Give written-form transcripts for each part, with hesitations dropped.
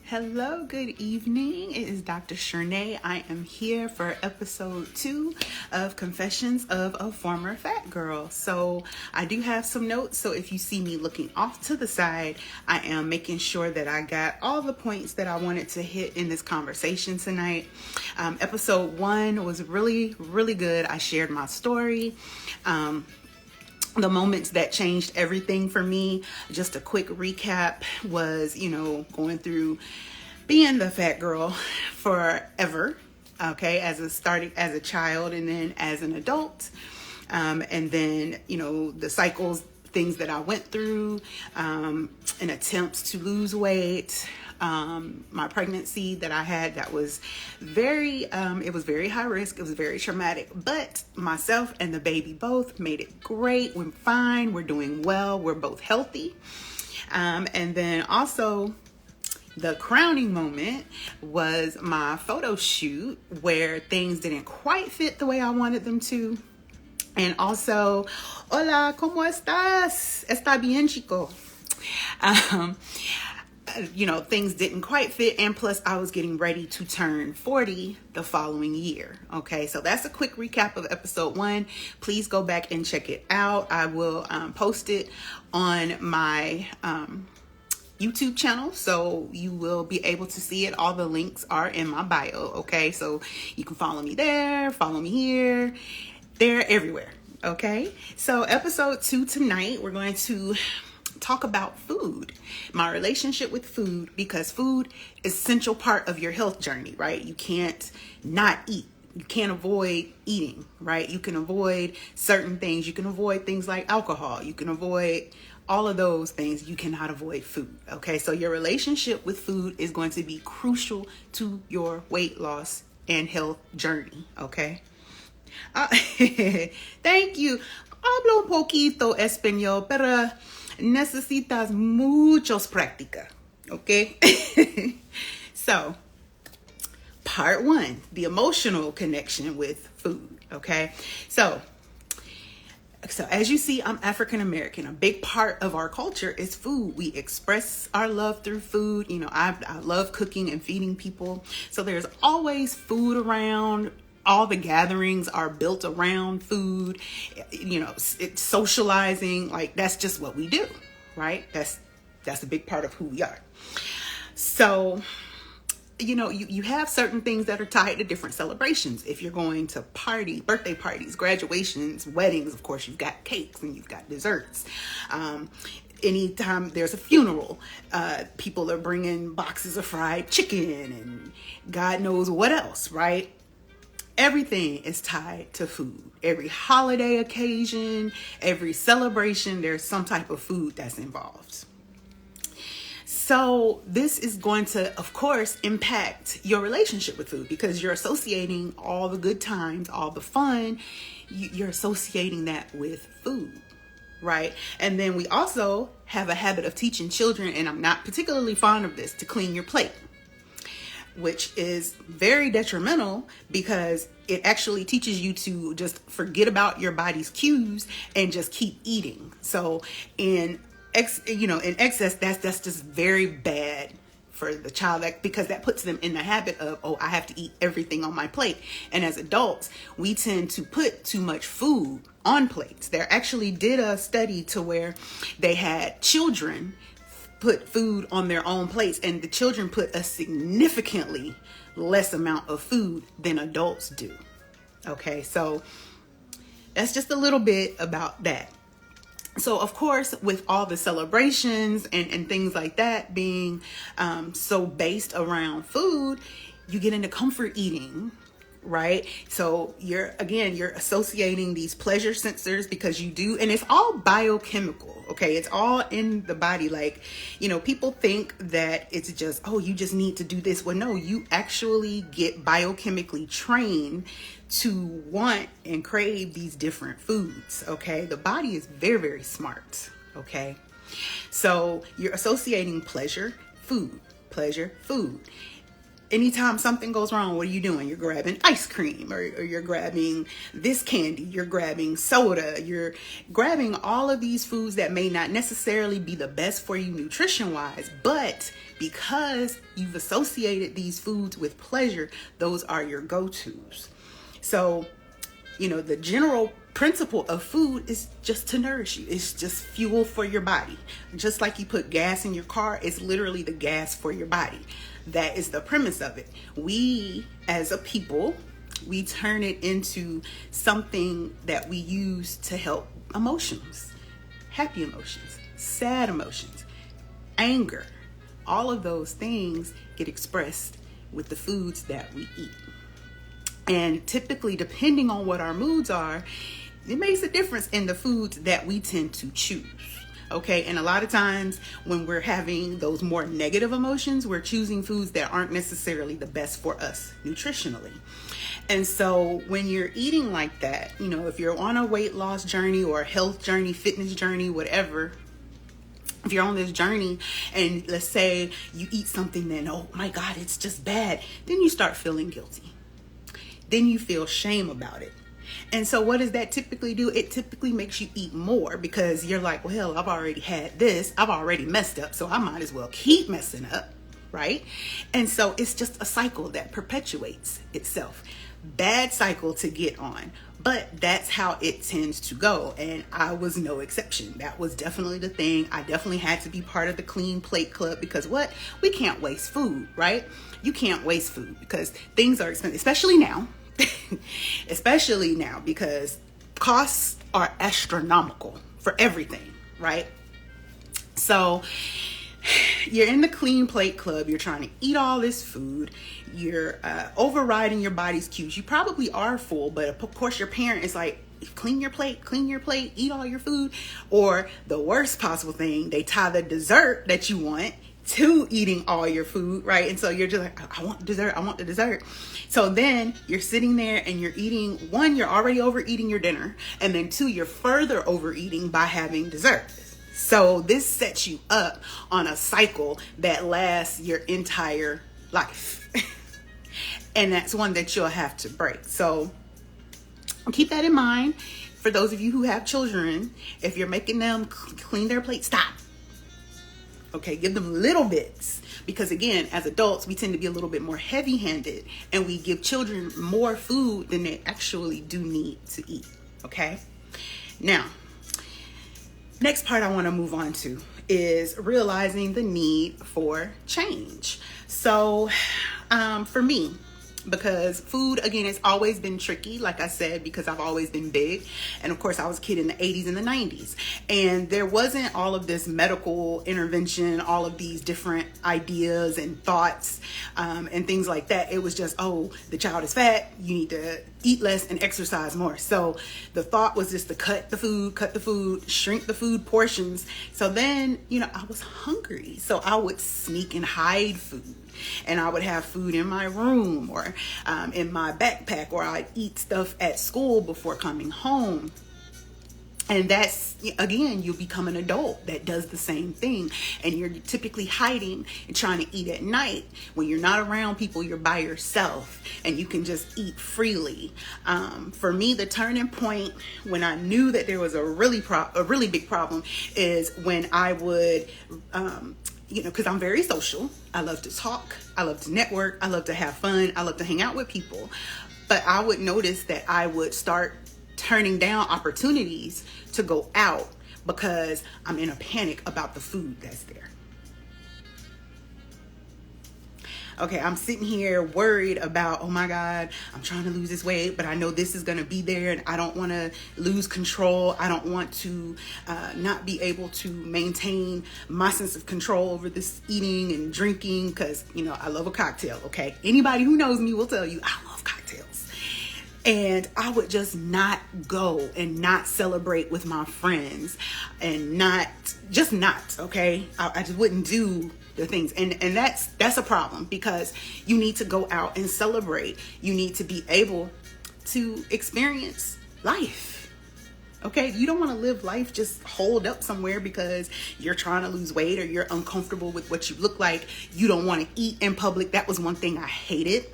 Hello, good evening. It is Dr. Shernay. I am here for episode 2 of Confessions of a Former Fat Girl. So I do have some notes. So if you see me looking off to the side, I am making sure that I got all the points that I wanted to hit in this conversation tonight. Episode 1 was really good. I shared my story. The moments that changed everything for me. Just a quick recap was, going through being the fat girl forever. Okay, starting as a child and then as an adult. And then, the cycles, things that I went through, and attempts to lose weight. My pregnancy that I had, that was it was very high risk. It was very traumatic, but myself and the baby both made it great. We're fine. We're doing well. We're both healthy. And then also the crowning moment was my photo shoot where things didn't quite fit the way I wanted them to. And also, hola, ¿cómo estás? ¿Está bien, chico? Things didn't quite fit. And plus I was getting ready to turn 40 the following year. Okay. So that's a quick recap of episode 1. Please go back and check it out. I will post it on my YouTube channel. So you will be able to see it. All the links are in my bio. Okay. So you can follow me there, follow me here, there, everywhere. Okay. So episode 2 tonight, we're going to talk about food, my relationship with food, because food is an essential part of your health journey, right? You can't not eat. You can't avoid eating, right? You can avoid certain things. You can avoid things like alcohol. You can avoid all of those things. You cannot avoid food, okay? So your relationship with food is going to be crucial to your weight loss and health journey, okay? Thank you. Hablo un poquito español, pero necesitas muchos práctica, okay? So, part 1, the emotional connection with food, okay? So as you see, I'm African American. A big part of our culture is food. We express our love through food. I love cooking and feeding people. So there's always food around. All the gatherings are built around food. It's socializing. Like, that's just what we do, right? That's a big part of who we are. So, you have certain things that are tied to different celebrations. If you're going to birthday parties, graduations, weddings, of course, you've got cakes and you've got desserts. Anytime there's a funeral, people are bringing boxes of fried chicken and God knows what else, right? Everything is tied to food. Every holiday occasion, every celebration, there's some type of food that's involved. So this is going to, of course, impact your relationship with food because you're associating all the good times, all the fun, you're associating that with food, right? And then we also have a habit of teaching children, and I'm not particularly fond of this, to clean your plate, which is very detrimental because it actually teaches you to just forget about your body's cues and just keep eating. So in excess, that's just very bad for the child, because that puts them in the habit of, I have to eat everything on my plate. And as adults, we tend to put too much food on plates. There actually did a study to where they had children put food on their own plates, and the children put a significantly less amount of food than adults do. Okay, so that's just a little bit about that. So of course, with all the celebrations and things like that being so based around food, you get into comfort eating, right? So you're associating these pleasure sensors because you do, and it's all biochemical. Okay. It's all in the body. Like, people think that it's just, you just need to do this. Well, no, you actually get biochemically trained to want and crave these different foods. Okay. The body is very, very smart. Okay. So you're associating pleasure, food. anytime something goes wrong, what are you doing? You're grabbing ice cream, or you're grabbing this candy, you're grabbing soda, you're grabbing all of these foods that may not necessarily be the best for you nutrition wise, but because you've associated these foods with pleasure, those are your go-tos. So, the general principle of food is just to nourish you. It's just fuel for your body. Just like you put gas in your car, it's literally the gas for your body. That is the premise of it. We, as a people, we turn it into something that we use to help emotions, happy emotions, sad emotions, anger. All of those things get expressed with the foods that we eat. And typically, depending on what our moods are, it makes a difference in the foods that we tend to choose. Okay, and a lot of times when we're having those more negative emotions, we're choosing foods that aren't necessarily the best for us nutritionally. And so when you're eating like that, if you're on a weight loss journey or a health journey, fitness journey, whatever, if you're on this journey and let's say you eat something, then, oh my God, it's just bad. Then you start feeling guilty. Then you feel shame about it. And so what does that typically do? It typically makes you eat more because you're like, well, I've already had this. I've already messed up, so I might as well keep messing up, right? And so it's just a cycle that perpetuates itself. Bad cycle to get on, but that's how it tends to go. And I was no exception. That was definitely the thing. I definitely had to be part of the clean plate club because we can't waste food, right? You can't waste food because things are expensive, especially now. Especially now because costs are astronomical for everything, right? So you're in the clean plate club, you're trying to eat all this food, you're overriding your body's cues. You probably are full, but of course your parent is like, clean your plate, eat all your food. Or the worst possible thing, they tie the dessert that you want to eating all your food, right? And so you're just like, I want the dessert. So then you're sitting there and you're eating, one, you're already overeating your dinner, and then two, you're further overeating by having dessert. So this sets you up on a cycle that lasts your entire life. And that's one that you'll have to break. So keep that in mind. For those of you who have children, if you're making them clean their plate, stop. Okay, give them little bits, because again, as adults, we tend to be a little bit more heavy-handed and we give children more food than they actually do need to eat. Okay, now, next part I want to move on to is realizing the need for change. So for me, because food, again, it's always been tricky, like I said, because I've always been big. And of course, I was a kid in the 80s and the 90s. And there wasn't all of this medical intervention, all of these different ideas and thoughts and things like that. It was just, oh, the child is fat, you need to eat less and exercise more. So the thought was just to cut the food, shrink the food portions. So then, I was hungry. So I would sneak and hide food. And I would have food in my room or in my backpack, or I'd eat stuff at school before coming home. And that's, again, you become an adult that does the same thing. And you're typically hiding and trying to eat at night. When you're not around people, you're by yourself and you can just eat freely. For me, the turning point when I knew that there was a really big problem is when I would, because I'm very social. I love to talk. I love to network. I love to have fun. I love to hang out with people. But I would notice that I would start turning down opportunities to go out because I'm in a panic about the food that's there. Okay, I'm sitting here worried about, oh my God, I'm trying to lose this weight, but I know this is going to be there and I don't want to lose control. I don't want to not be able to maintain my sense of control over this eating and drinking because, I love a cocktail, okay? Anybody who knows me will tell you I love cocktails. And I would just not go and not celebrate with my friends and not, okay? I just wouldn't do the things. And that's a problem because you need to go out and celebrate. You need to be able to experience life. Okay, you don't want to live life just holed up somewhere because you're trying to lose weight or you're uncomfortable with what you look like. You don't want to eat in public. That was one thing I hated.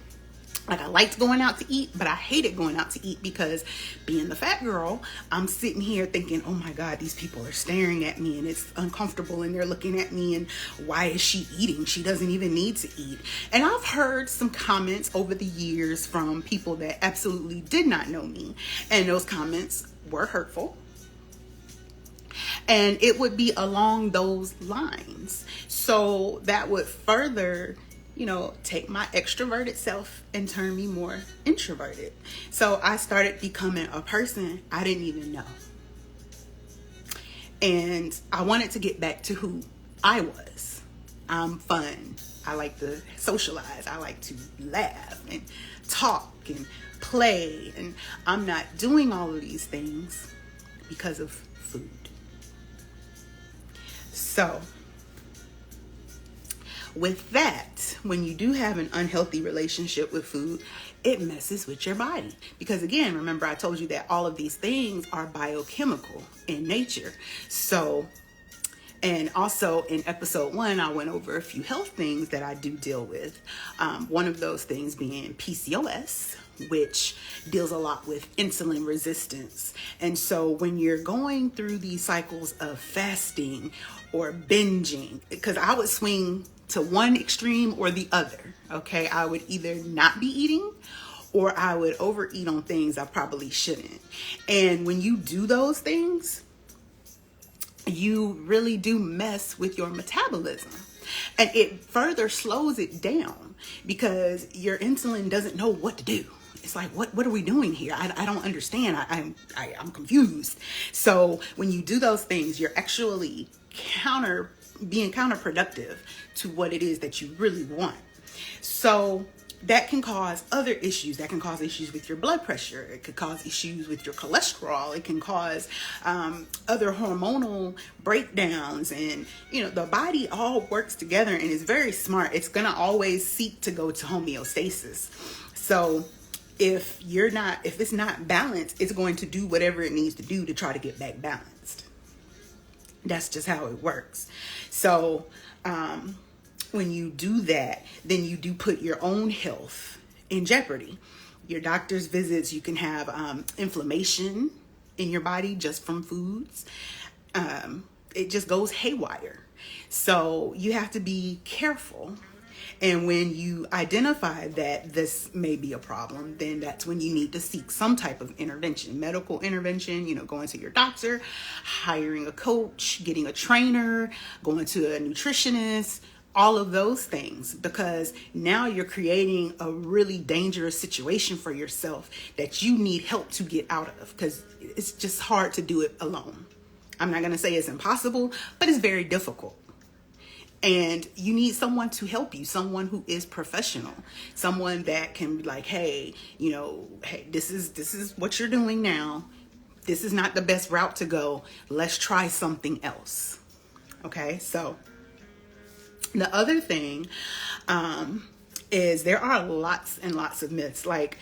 Like, I liked going out to eat, but I hated going out to eat because being the fat girl, I'm sitting here thinking, oh my God, these people are staring at me and it's uncomfortable and they're looking at me and why is she eating? She doesn't even need to eat. And I've heard some comments over the years from people that absolutely did not know me. And those comments were hurtful. And it would be along those lines. So that would further, take my extroverted self and turn me more introverted. So I started becoming a person I didn't even know. And I wanted to get back to who I was. I'm fun. I like to socialize. I like to laugh and talk and play. And I'm not doing all of these things because of food. So with that, when you do have an unhealthy relationship with food, it messes with your body. Because again, remember I told you that all of these things are biochemical in nature. So, and also in episode 1, I went over a few health things that I do deal with. One of those things being PCOS, which deals a lot with insulin resistance. And so when you're going through these cycles of fasting or binging, because I would swing to one extreme or the other, okay? I would either not be eating or I would overeat on things I probably shouldn't. And when you do those things, you really do mess with your metabolism. And it further slows it down because your insulin doesn't know what to do. It's like, what are we doing here? I don't understand. I'm confused. So when you do those things, you're actually being counterproductive to what it is that you really want. So that can cause other issues. That can cause issues with your blood pressure. It could cause issues with your cholesterol. It can cause other hormonal breakdowns. And, the body all works together and is very smart. It's going to always seek to go to homeostasis. So if it's not balanced, it's going to do whatever it needs to do to try to get back balanced. That's just how it works. So, when you do that, then you do put your own health in jeopardy. Your doctor's visits, you can have inflammation in your body just from foods. It just goes haywire. So you have to be careful. And when you identify that this may be a problem, then that's when you need to seek some type of intervention, medical intervention, going to your doctor, hiring a coach, getting a trainer, going to a nutritionist, all of those things, because now you're creating a really dangerous situation for yourself that you need help to get out of, because it's just hard to do it alone. I'm not going to say it's impossible, but it's very difficult. And you need someone to help you, someone who is professional, someone that can be like, hey, this is what you're doing now. This is not the best route to go. Let's try something else. Okay, so the other thing is there are lots and lots of myths. Like,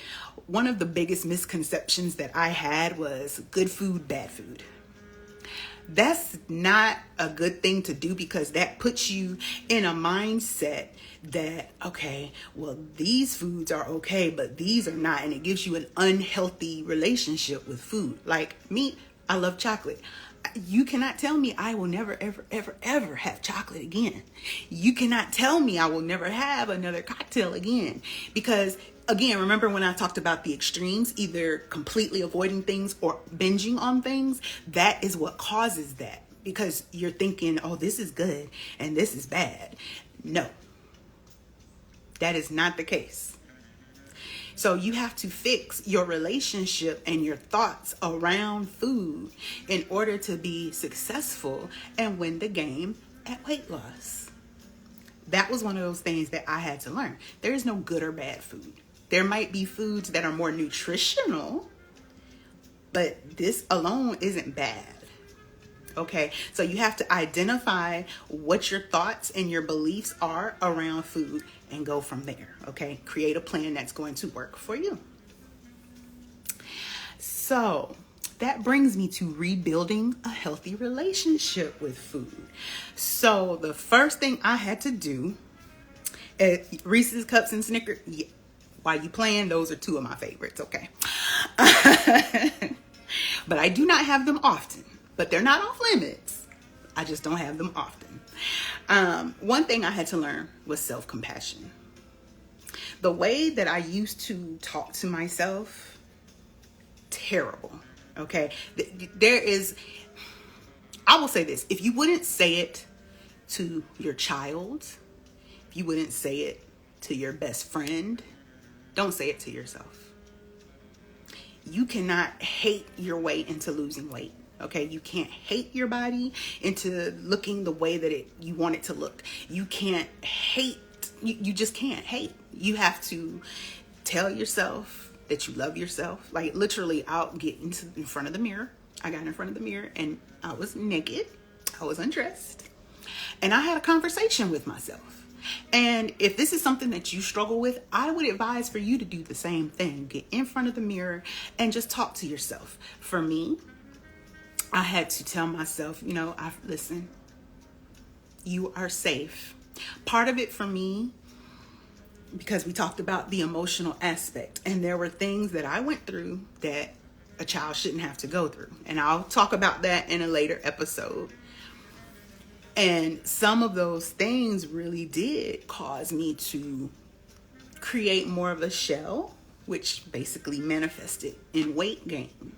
one of the biggest misconceptions that I had was good food, bad food. That's not a good thing to do, because that puts you in a mindset that, okay, well, these foods are okay, but these are not. And it gives you an unhealthy relationship with food. Like me, I love chocolate. You cannot tell me I will never, ever, ever, ever have chocolate again. You cannot tell me I will never have another cocktail again, because again, remember when I talked about the extremes, either completely avoiding things or binging on things? That is what causes that, because you're thinking, oh, this is good and this is bad. No, that is not the case. So you have to fix your relationship and your thoughts around food in order to be successful and win the game at weight loss. That was one of those things that I had to learn. There is no good or bad food. There might be foods that are more nutritional, but this alone isn't bad. Okay, so you have to identify what your thoughts and your beliefs are around food and go from there. Okay, create a plan that's going to work for you. So that brings me to rebuilding a healthy relationship with food. So the first thing I had to do, Reese's Cups and Snickers, yeah, while you playing, those are two of my favorites, okay? But I do not have them often, but they're not off limits. I just don't have them often. One thing I had to learn was self-compassion. The way that I used to talk to myself, terrible, okay? I will say this, if you wouldn't say it to your child, if you wouldn't say it to your best friend, don't say it to yourself. You cannot hate your way into losing weight. Okay, you can't hate your body into looking the way that you want it to look. You can't hate, you just can't hate. You have to tell yourself that you love yourself. Like literally, I'll get in front of the mirror. I got in front of the mirror and I was naked. I was undressed. And I had a conversation with myself. And if this is something that you struggle with, I would advise for you to do the same thing. Get in front of the mirror and just talk to yourself. For me, I had to tell myself, listen, you are safe. Part of it for me, because we talked about the emotional aspect, and there were things that I went through that a child shouldn't have to go through. And I'll talk about that in a later episode. And some of those things really did cause me to create more of a shell, which basically manifested in weight gain,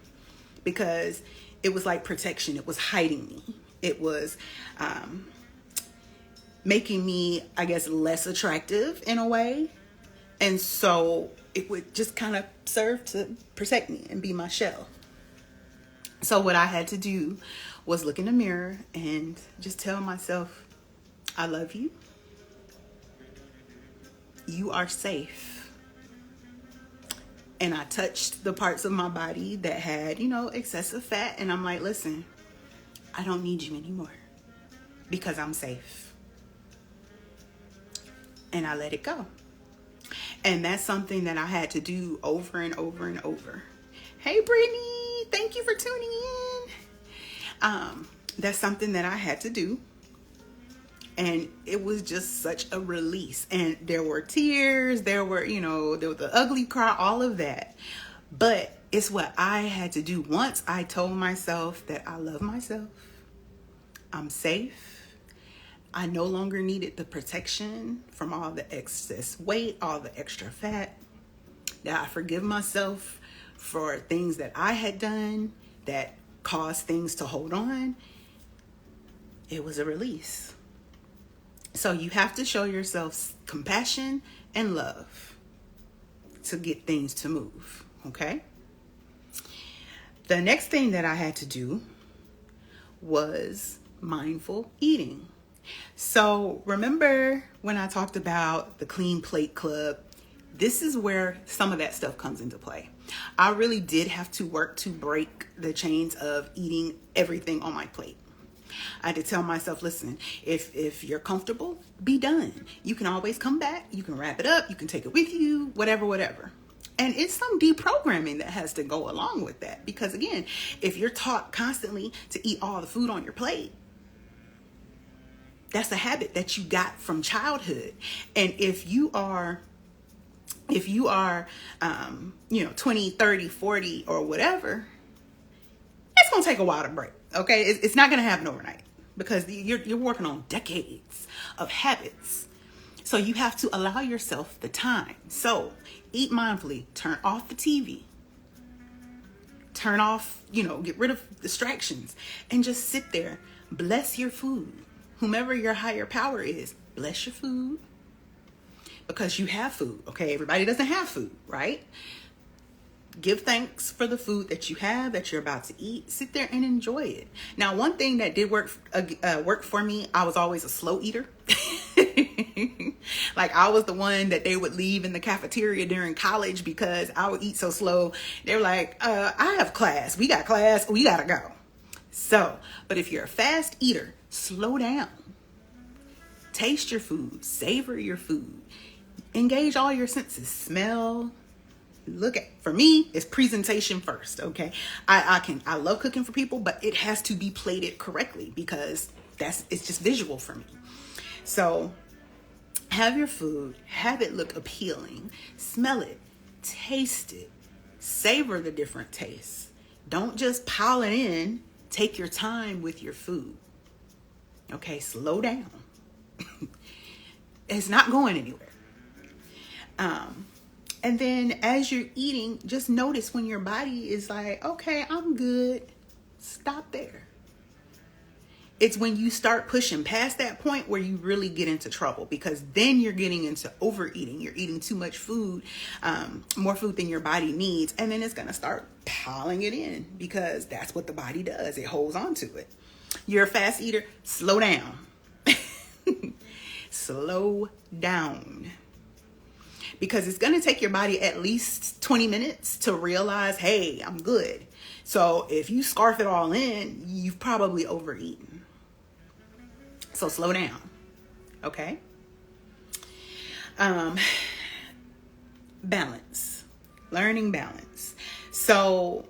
because it was like protection. It was hiding me. It was making me, I guess, less attractive in a way. And so it would just kind of serve to protect me and be my shell. So what I had to do was look in the mirror and just tell myself, I love you. You are safe. And I touched the parts of my body that had, excessive fat. And I'm like, listen, I don't need you anymore because I'm safe. And I let it go. And that's something that I had to do over and over and over. Hey, Brittany, thank you for tuning in. That's something that I had to do. And it was just such a release. And there were tears, there was the ugly cry, all of that. But it's what I had to do. Once I told myself that I love myself, I'm safe, I no longer needed the protection from all the excess weight, all the extra fat, that I forgive myself for things that I had done that caused things to hold on. It was a release. So you have to show yourself compassion and love to get things to move, okay? The next thing that I had to do was mindful eating. So remember when I talked about the Clean Plate Club? This is where some of that stuff comes into play. I really did have to work to break the chains of eating everything on my plate. I had to tell myself, listen, if you're comfortable, be done. You can always come back. You can wrap it up. You can take it with you, whatever. And it's some deprogramming that has to go along with that. Because again, if you're taught constantly to eat all the food on your plate, that's a habit that you got from childhood. And if you are 20, 30, 40 or whatever, it's going to take a while to break. Okay. It's not going to happen overnight because you're working on decades of habits. So you have to allow yourself the time. So eat mindfully, turn off the TV, turn off, get rid of distractions and just sit there. Bless your food. Whomever your higher power is, bless your food. Because you have food, okay? Everybody doesn't have food, right? Give thanks for the food that you have, that you're about to eat. Sit there and enjoy it. Now, one thing that did work for me, I was always a slow eater. Like I was the one that they would leave in the cafeteria during college because I would eat so slow. They were like, I have class. We got class. We got to go. So, but if you're a fast eater, slow down. Taste your food. Savor your food. Engage all your senses. Smell, For me, it's presentation first. Okay. I love cooking for people, but it has to be plated correctly because it's just visual for me. So have your food, have it look appealing, smell it, taste it, savor the different tastes. Don't just pile it in. Take your time with your food. Okay, slow down. It's not going anywhere. And then as you're eating, just notice when your body is like, okay, I'm good. Stop there. It's when you start pushing past that point where you really get into trouble, because then you're getting into overeating. You're eating too much food, more food than your body needs. And then it's going to start piling it in because that's what the body does. It holds on to it. You're a fast eater. Slow down. Slow down. Because it's going to take your body at least 20 minutes to realize, hey, I'm good. So if you scarf it all in, you've probably overeaten. So slow down. Okay. Balance. Learning balance. So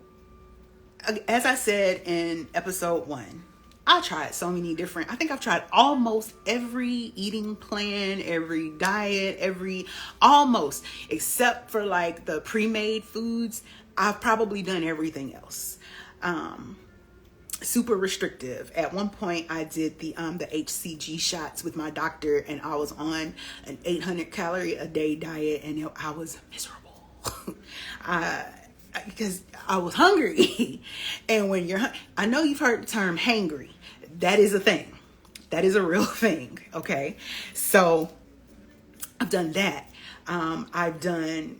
as I said in episode 1, I tried so many different, I think I've tried almost every eating plan, every diet, almost, except for like the pre-made foods. I've probably done everything else. Super restrictive. At one point I did the HCG shots with my doctor, and I was on an 800 calorie a day diet, and I was miserable. Because I was hungry. And when I know you've heard the term hangry. That is a thing. That is a real thing. Okay. So I've done that. I've done,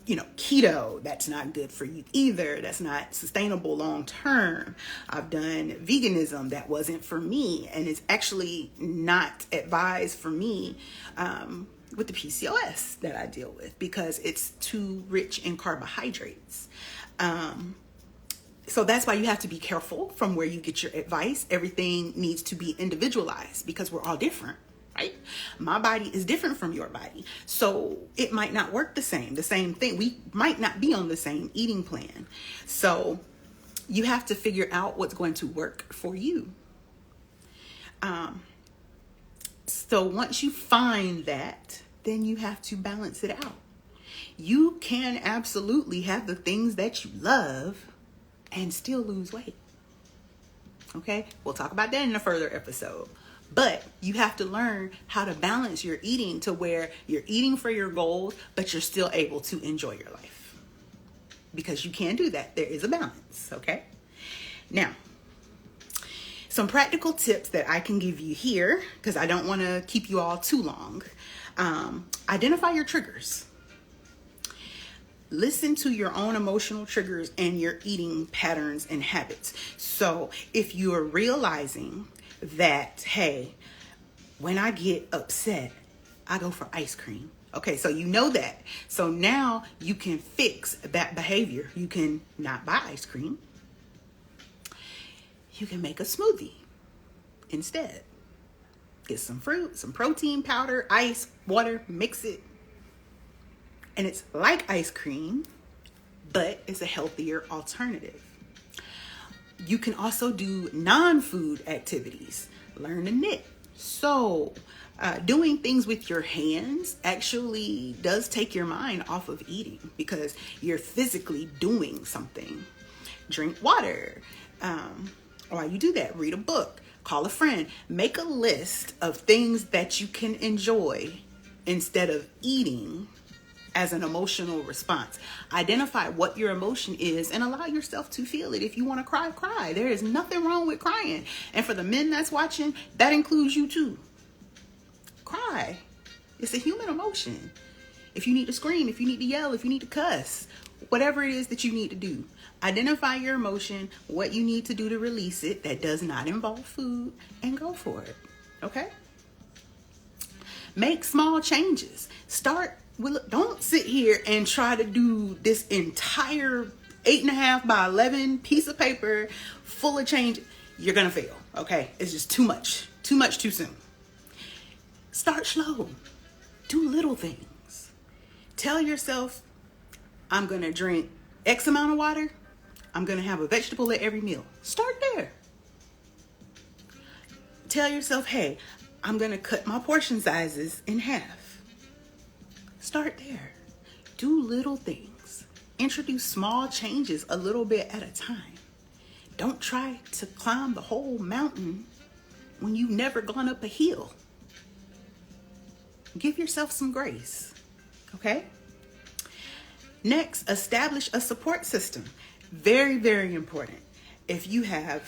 keto. That's not good for you either. That's not sustainable long term. I've done veganism. That wasn't for me. And it's actually not advised for me, with the PCOS that I deal with, because it's too rich in carbohydrates. So that's why you have to be careful from where you get your advice. Everything needs to be individualized because we're all different, right? My body is different from your body. So it might not work the same thing. We might not be on the same eating plan. So you have to figure out what's going to work for you. So once you find that, then you have to balance it out. You can absolutely have the things that you love and still lose weight. Okay? We'll talk about that in a further episode. But you have to learn how to balance your eating to where you're eating for your goals, but you're still able to enjoy your life. Because you can do that. There is a balance. Okay? Now, some practical tips that I can give you here, because I don't want to keep you all too long. Identify your triggers. Listen to your own emotional triggers and your eating patterns and habits. So if you're realizing that, hey, when I get upset, I go for ice cream. Okay, so you know that. So now you can fix that behavior. You can not buy ice cream. You can make a smoothie instead. Get some fruit, some protein powder, ice, water, mix it. And it's like ice cream, but it's a healthier alternative. You can also do non-food activities. Learn to knit. So doing things with your hands actually does take your mind off of eating because you're physically doing something. Drink water. While you do that, read a book. Call a friend. Make a list of things that you can enjoy instead of eating as an emotional response. Identify what your emotion is and allow yourself to feel it. If you want to cry, cry. There is nothing wrong with crying. And for the men that's watching, that includes you too. Cry. It's a human emotion. If you need to scream, if you need to yell, if you need to cuss, whatever it is that you need to do, identify your emotion, what you need to do to release it that does not involve food, and go for it. Okay? Make small changes. Don't sit here and try to do this entire 8.5 by 11 piece of paper full of change. You're going to fail. Okay? It's just too much too soon. Start slow. Do little things. Tell yourself, I'm going to drink X amount of water. I'm going to have a vegetable at every meal. Start there. Tell yourself, hey, I'm going to cut my portion sizes in half. Start there. Do little things. Introduce small changes a little bit at a time. Don't try to climb the whole mountain when you've never gone up a hill. Give yourself some grace, okay? Next, establish a support system. Very, very important. If you have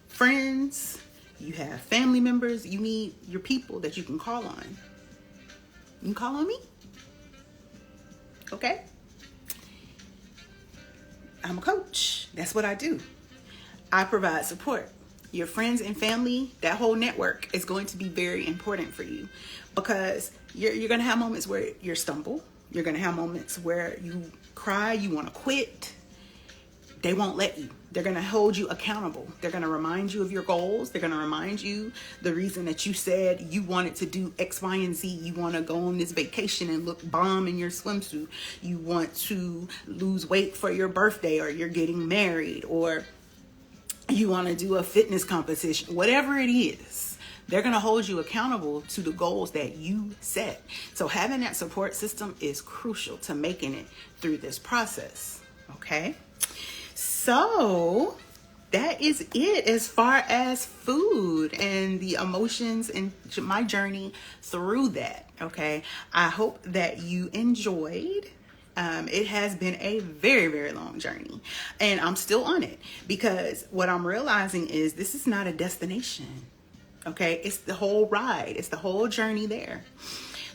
friends, you have family members, you need your people that you can call on. You can call on me, okay? I'm a coach. That's what I do. I provide support. Your friends and family, that whole network is going to be very important for you, because you're going to have moments where you stumble. You're going to have moments where you cry, you want to quit. They won't let you. They're going to hold you accountable. They're going to remind you of your goals. They're going to remind you the reason that you said you wanted to do X, Y, and Z. You want to go on this vacation and look bomb in your swimsuit. You want to lose weight for your birthday, or you're getting married, or you want to do a fitness competition. Whatever it is, they're going to hold you accountable to the goals that you set. So having that support system is crucial to making it through this process. Okay? So that is it as far as food and the emotions and my journey through that. Okay. I hope that you enjoyed. It has been a very, very long journey, and I'm still on it, because what I'm realizing is this is not a destination. Okay. It's the whole ride. It's the whole journey there.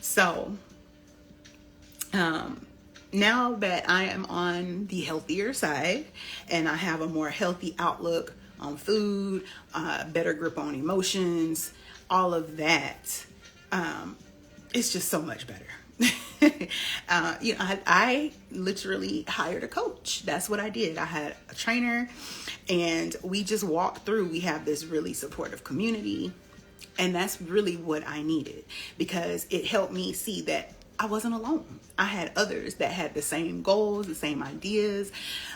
So, now that I am on the healthier side and I have a more healthy outlook on food, better grip on emotions, all of that, it's just so much better. I literally hired a coach. That's what I did. I had a trainer, and we just walked through. We have this really supportive community, and that's really what I needed, because it helped me see that I wasn't alone. I had others that had the same goals, the same ideas,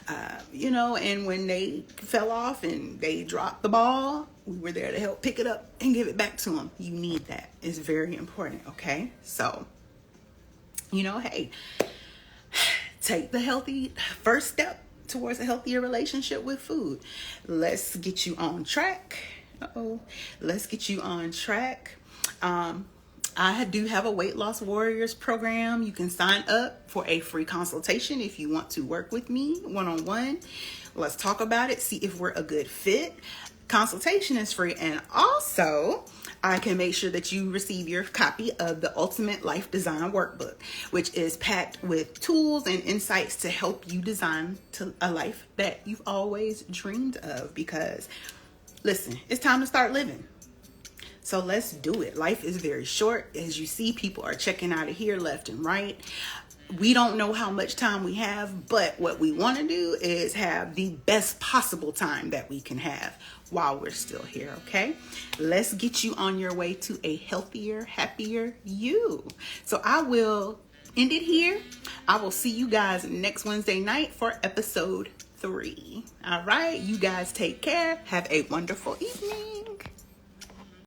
and when they fell off and they dropped the ball, we were there to help pick it up and give it back to them. You need that. It's very important. Okay. So, hey, take the healthy first step towards a healthier relationship with food. Let's get you on track. Let's get you on track. I do have a Weight Loss Warriors program. You can sign up for a free consultation if you want to work with me one-on-one. Let's talk about it, see if we're a good fit. Consultation is free, and also I can make sure that you receive your copy of the Ultimate Life Design Workbook, which is packed with tools and insights to help you design to a life that you've always dreamed of. Because, listen, it's time to start living. So let's do it. Life is very short. As you see, people are checking out of here left and right. We don't know how much time we have, but what we want to do is have the best possible time that we can have while we're still here, okay? Let's get you on your way to a healthier, happier you. So I will end it here. I will see you guys next Wednesday night for episode 3. All right, you guys take care. Have a wonderful evening.